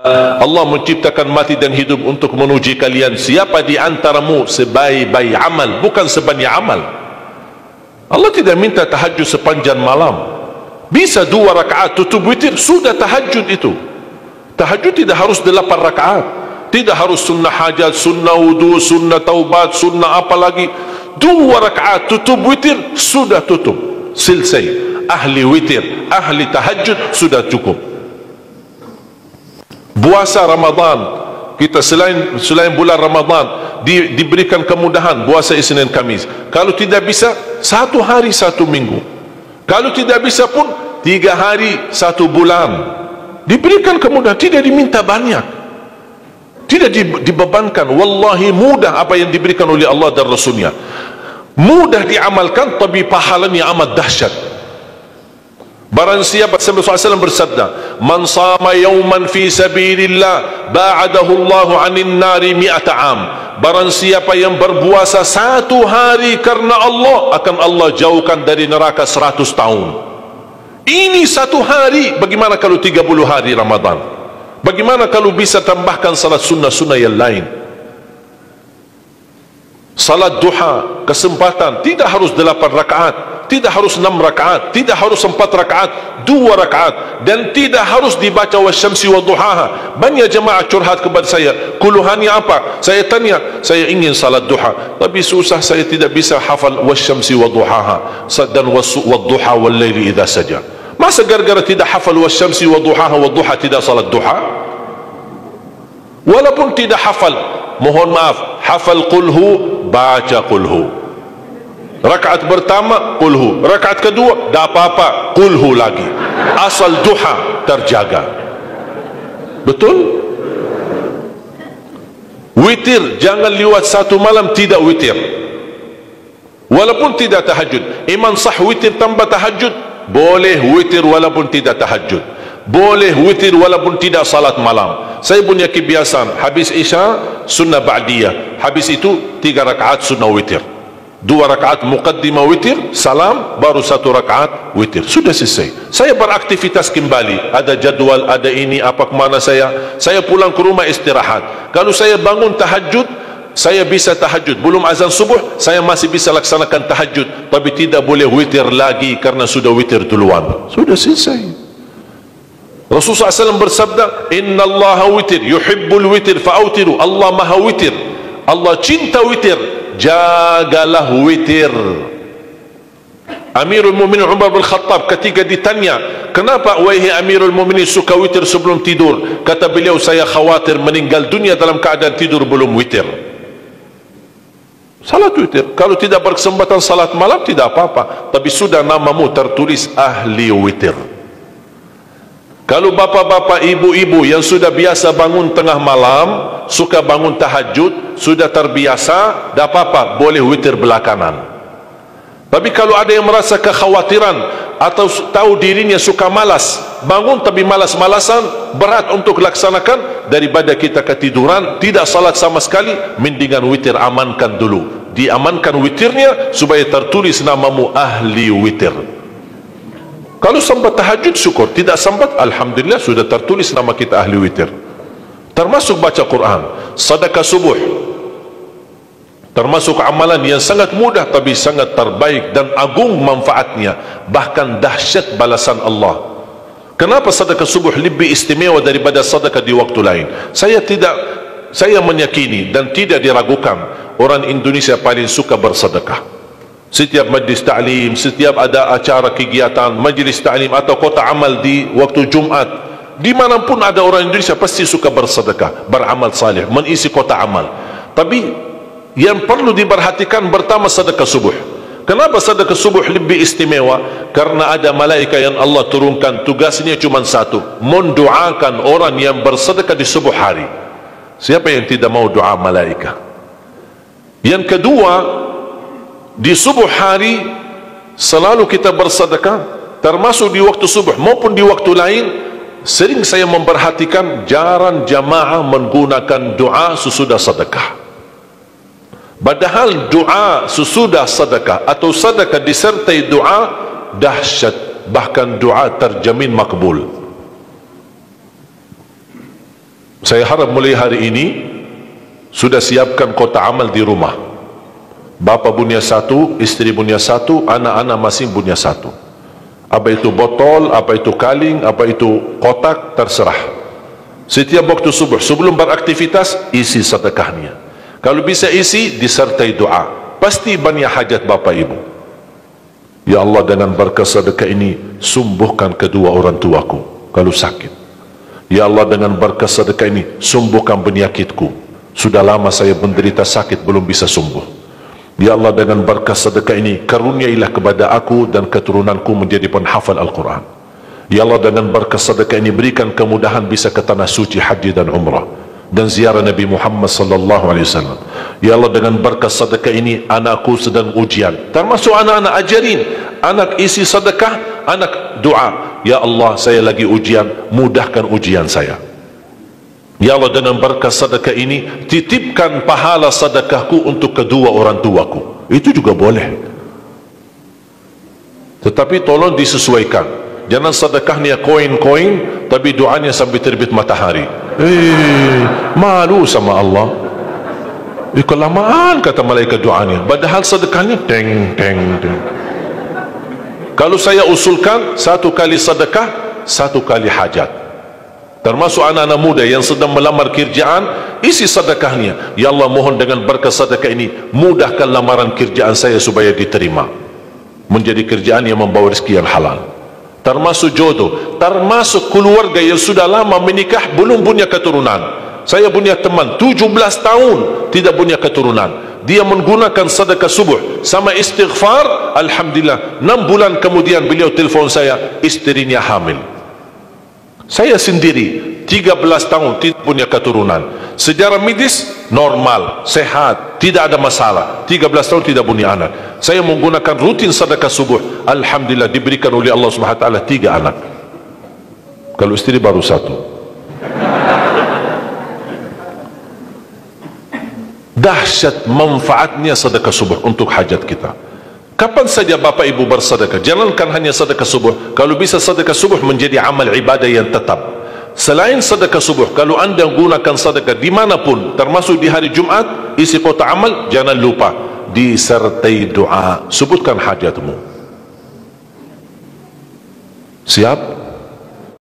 Allah menciptakan mati dan hidup untuk menuji kalian. Siapa di antaramu sebaik-baik amal, bukan sebanyak amal. Allah tidak minta tahajud sepanjang malam. Bisa 2 rakaat tutup witir, sudah tahajud itu. Tahajud tidak harus 8 rakaat, tidak harus sunnah hajat, sunnah wudu, sunnah taubat, sunnah apa lagi. 2 rakaat tutup witir, sudah tutup, selesai. Ahli witir, ahli tahajud sudah cukup. Puasa Ramadan, kita selain bulan Ramadan diberikan kemudahan puasa Isnin Kamis. Kalau tidak bisa 1 hari 1 minggu, kalau tidak bisa pun 3 hari 1 bulan, diberikan kemudahan, tidak diminta banyak, tidak dibebankan. Wallahi mudah apa yang diberikan oleh Allah dan Rasulnya, mudah diamalkan, tapi pahalanya amat dahsyat. Barang siapa, Rasulullah SAW bersabda, man sama yawman fi sabilillah ba'adahu Allahu 'anil nari 100 am. Barang siapa yang berpuasa 1 hari karena Allah, akan Allah jauhkan dari neraka 100 tahun. Ini 1 hari. Bagaimana kalau 30 hari Ramadan? Bagaimana kalau bisa tambahkan salat sunnah-sunnah yang lain? Salat duha, kesempatan, tidak harus 8 rakaat, tidak harus 6 rakaat, tidak harus 4 rakaat, 2 rakaat, dan tidak harus dibaca wasyamsi wa duhaha. Banyak jemaah curhat kepada saya, keluhannya apa? Saya tanya, saya ingin salat duha, tapi susah, saya tidak bisa hafal wasyamsi wa duhaha dan wadduha wal laili idza saja. Masa gara-gara tidak hafal wasyamsi wa duhaha wa duha tidak salat duha? Walaupun tidak hafal, mohon maaf, hafal qulhu, baca qulhu. Rakaat pertama qulhu, rakaat kedua dah apa-apa, qulhu lagi. Asal duha terjaga. Betul? Witir jangan lewat 1 malam tidak witir, walaupun tidak tahajud. Iman sah witir tambah tahajud, boleh witir walaupun tidak tahajud, boleh witir walaupun tidak salat malam. Saya punya kebiasaan, habis isya sunnah ba'diyah, habis itu 3 rakaat sunnah witir, 2 rakaat muqaddimah witir, salam, baru 1 rakaat witir, sudah selesai. Saya beraktivitas kembali, ada jadwal, ada ini, apa kemana saya pulang ke rumah istirahat. Kalau saya bangun tahajud, saya bisa tahajud, belum azan subuh saya masih bisa laksanakan tahajud, tapi tidak boleh witir lagi karena sudah witir duluan, sudah selesai. Rasulullah SAW bersabda, Inna Allah witir, yuhibbul witir fa'autiru. Allah maha witir, Allah cinta witir, jagalah witir. Amirul Mu'minin Umar bin Khattab ketika ditanya, kenapa wahai Amirul Mu'minin suka witir sebelum tidur? Kata beliau, saya khawatir meninggal dunia dalam keadaan tidur belum witir. Salat witir, kalau tidak berkesempatan salat malam tidak apa-apa, tapi sudah namamu tertulis ahli witir. Kalau bapak-bapak, ibu-ibu yang sudah biasa bangun tengah malam, suka bangun tahajud, sudah terbiasa, tak apa-apa, boleh witir belakangan. Tapi kalau ada yang merasa kekhawatiran atau tahu dirinya suka malas, bangun tapi malas-malasan, berat untuk laksanakan, daripada kita ketiduran, tidak salat sama sekali, mendingan witir amankan dulu. Diamankan witirnya supaya tertulis namamu ahli witir. Kalau sempat tahajud syukur, tidak sempat alhamdulillah sudah tertulis nama kita ahli witir. Termasuk baca Quran, sedekah subuh, termasuk amalan yang sangat mudah tapi sangat terbaik dan agung manfaatnya, bahkan dahsyat balasan Allah. Kenapa sedekah subuh lebih istimewa daripada sedekah di waktu lain? Saya meyakini dan tidak diragukan, orang Indonesia paling suka bersedekah. Setiap majlis ta'lim, setiap ada acara kegiatan, majlis ta'lim atau kota amal di waktu Jumat, dimanapun ada orang Indonesia pasti suka bersedekah, beramal saleh, mengisi kota amal. Tapi yang perlu diperhatikan pertama sedekah subuh. Kenapa sedekah subuh lebih istimewa? Karena ada malaikat yang Allah turunkan, tugasnya cuma satu, mendoakan orang yang bersedekah di subuh hari. Siapa yang tidak mau doa malaikat? Yang kedua, di subuh hari selalu kita bersedekah, termasuk di waktu subuh maupun di waktu lain. Sering saya memperhatikan jarang jamaah menggunakan doa sesudah sedekah, padahal doa sesudah sedekah atau sedekah disertai doa dahsyat, bahkan doa terjamin makbul. Saya harap mulai hari ini sudah siapkan kotak amal di rumah. Bapa punya satu, isteri punya satu, anak-anak masing punya satu. Apa itu botol, apa itu kaling, apa itu kotak, terserah. Setiap waktu subuh sebelum beraktivitas, isi sedekahnya. Kalau bisa isi disertai doa, pasti banyak hajat bapa ibu. Ya Allah, dengan berkah sedekah ini sembuhkan kedua orang tuaku kalau sakit. Ya Allah, dengan berkah sedekah ini sembuhkan penyakitku, sudah lama saya menderita sakit belum bisa sembuh. Ya Allah, dengan berkah sedekah ini karuniailah kepada aku dan keturunanku menjadi penghafal Al-Quran. Ya Allah, dengan berkah sedekah ini berikan kemudahan bisa ke tanah suci haji dan umrah dan ziarah Nabi Muhammad sallallahu alaihi wasallam. Ya Allah, dengan berkah sedekah ini anakku sedang ujian, termasuk anak-anak, ajarin anak isi sedekah, anak doa, ya Allah saya lagi ujian, mudahkan ujian saya. Ya Allah, dengan berkah sedekah ini titipkan pahala sedekahku untuk kedua orang tuaku. Itu juga boleh, tetapi tolong disesuaikan. Jangan sedekahnya koin-koin tapi doanya sampai terbit matahari. Malu sama Allah. Kelamaan kata malaikat doanya, padahal sedekahnya teng teng teng. Kalau saya usulkan, satu kali sedekah, satu kali hajat. Termasuk anak-anak muda yang sedang melamar kerjaan, isi sedekahnya. Ya Allah, mohon dengan berkah sedekah ini mudahkan lamaran kerjaan saya supaya diterima, menjadi kerjaan yang membawa rezeki yang halal. Termasuk jodoh, termasuk keluarga yang sudah lama menikah belum punya keturunan. Saya punya teman 17 tahun tidak punya keturunan, dia menggunakan sedekah subuh sama istighfar, alhamdulillah 6 bulan kemudian beliau telefon saya, istrinya hamil. Saya sendiri 13 tahun tidak punya keturunan, secara medis normal, sehat, tidak ada masalah, 13 tahun tidak punya anak. Saya menggunakan rutin sedekah subuh, alhamdulillah diberikan oleh Allah Subhanahu wa taala 3 anak. Kalau istri baru 1. Dahsyat manfaatnya sedekah subuh untuk hajat kita. Kapan saja bapak ibu bersedekah, jangankan hanya sedekah subuh, kalau bisa sedekah subuh menjadi amal ibadah yang tetap. Selain sedekah subuh, kalau anda gunakan sedekah dimanapun, termasuk di hari Jumat, isi kotak amal, jangan lupa disertai doa, sebutkan hajatmu. Siap?